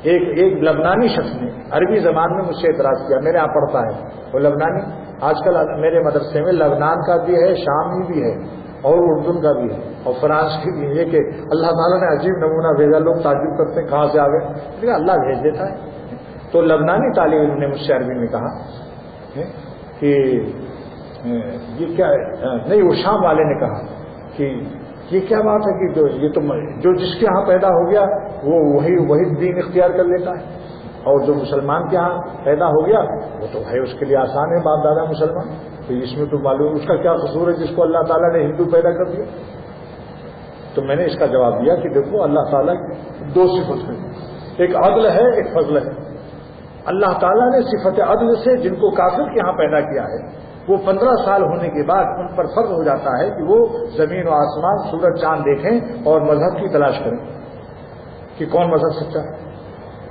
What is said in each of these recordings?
ایک لبنانی شخص نے عربی زبان میں مجھ سے اعتراض کیا، میرے یہاں پڑھتا ہے وہ لبنانی، آج کل میرے مدرسے میں لبنان کا بھی ہے، شام بھی ہے، اور اردن کا بھی ہے، اور فرانس کی بھی ہے، کہ اللہ تعالیٰ نے عجیب نمونہ بھیجا، لوگ تعجب کرتے ہیں کہاں سے آ گئے، لیکن اللہ بھیج دیتا ہے۔ تو لبنانی طالب علم نے مجھ سے عربی میں کہا کہ یہ کیا نہیں، وہ شام والے نے کہا کہ یہ کیا بات ہے کہ جو جس کے ہاں پیدا ہو گیا وہ وہی دین اختیار کر لیتا ہے، اور جو مسلمان کے ہاں پیدا ہو گیا وہ تو ہے اس کے لیے آسان ہے، باپ دادا مسلمان، تو اس میں تو معلوم اس کا کیا قصور ہے جس کو اللہ تعالیٰ نے ہندو پیدا کر دیا۔ تو میں نے اس کا جواب دیا کہ دیکھو اللہ تعالیٰ دو صفت ہے، ایک عدل ہے ایک فضل ہے۔ اللہ تعالیٰ نے صفت عدل سے جن کو کافر کے ہاں پیدا کیا ہے وہ 15 سال ہونے کے بعد ان پر فرض ہو جاتا ہے کہ وہ زمین و آسمان سورج چاند دیکھیں اور مذہب کی تلاش کریں کہ کون مذہب سچا ہے،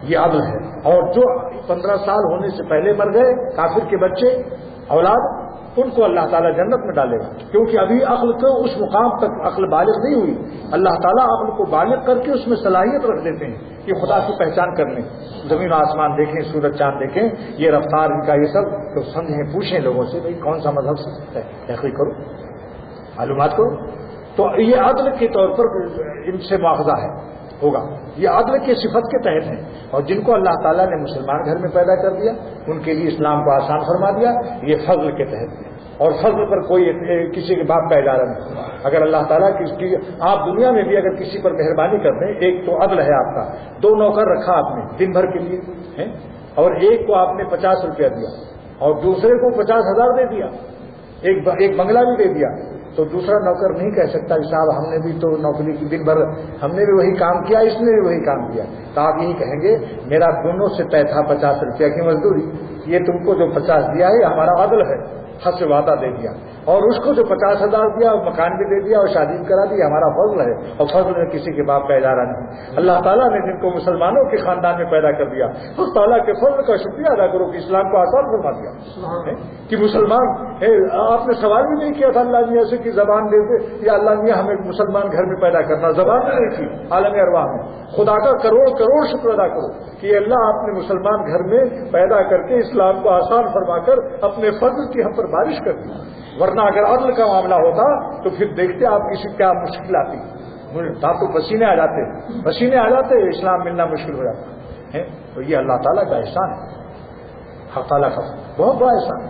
یہ عدل ہے۔ اور جو 15 سال ہونے سے پہلے مر گئے کافر کے بچے اولاد، ان کو اللہ تعالیٰ جنت میں ڈالے گا، کیونکہ ابھی عقل تو اس مقام تک عقل بالغ نہیں ہوئی۔ اللہ تعالیٰ عقل کو بالغ کر کے اس میں صلاحیت رکھ دیتے ہیں کہ خدا کی پہچان کرنے، زمین و آسمان دیکھیں، سورج چاند دیکھیں، یہ رفتار ان کا، یہ سب تو سمجھیں، پوچھیں لوگوں سے بھائی کون سا مذہب سچا ہے، تحقیق کرو، معلومات کرو۔ تو یہ عدل کے طور پر ان سے مواخذہ ہے ہوگا، یہ عدل کی صفت کے تحت ہے۔ اور جن کو اللہ تعالیٰ نے مسلمان گھر میں پیدا کر دیا ان کے لیے اسلام کو آسان فرما دیا، یہ فضل کے تحت ہے۔ اور فضل پر کوئی کسی کے باپ کا ادارہ نہیں۔ اگر اللہ تعالیٰ کی آپ دنیا میں بھی اگر کسی پر مہربانی کر دیں، ایک تو عدل ہے آپ کا، 2 نوکر رکھا آپ نے دن بھر کے لیے، اور ایک کو آپ نے 50 روپیہ دیا اور دوسرے کو 50,000 دے دیا، ایک بنگلہ بھی دے دیا، تو دوسرا نوکر نہیں کہہ سکتا کہ صاحب ہم نے بھی تو نوکری کی دن بھر ہم نے بھی وہی کام کیا، اس نے بھی وہی کام کیا۔ تو آپ یہی کہیں گے میرا دونوں سے طے تھا 50 روپیہ کی مزدوری، یہ تم کو جو 50 دیا ہے یہ ہمارا عدل ہے، حد سے وعدہ دے دیا، اور اس کو جو 50,000 دیا اور مکان بھی دے دیا اور شادی بھی کرا دی، ہمارا فضل ہے۔ اور فضل میں کسی کے باپ کا ادارہ نہیں۔ اللہ تعالیٰ نے جن کو مسلمانوں کے خاندان میں پیدا کر دیا اس تعالیٰ کے فضل کا شکریہ ادا کرو کہ اسلام کو آسان فرما دیا کہ مسلمان آپ نے سوال بھی نہیں کیا تھا اللہ میاں سے کہ زبان دے دے یا اللہ میاں ہمیں مسلمان گھر میں پیدا کرنا، زبان بھی نہیں تھی عالم ارواح میں۔ خدا کا کروڑ شکر ادا کرو کہ اللہ آپ نے مسلمان گھر میں پیدا کر کے اسلام کو آسان فرما کر اپنے فضل کی ہم پر بارش کر دی، ورنہ اگر عدل کا معاملہ ہوتا تو پھر دیکھتے آپ کسی کیا مشکل آتی، تھا تو پسینے آ جاتے اسلام ملنا مشکل ہو جاتا ہے۔ تو یہ اللہ تعالیٰ کا احسان ہے، اللہ تعالیٰ کا بہت بڑا احسان ہے۔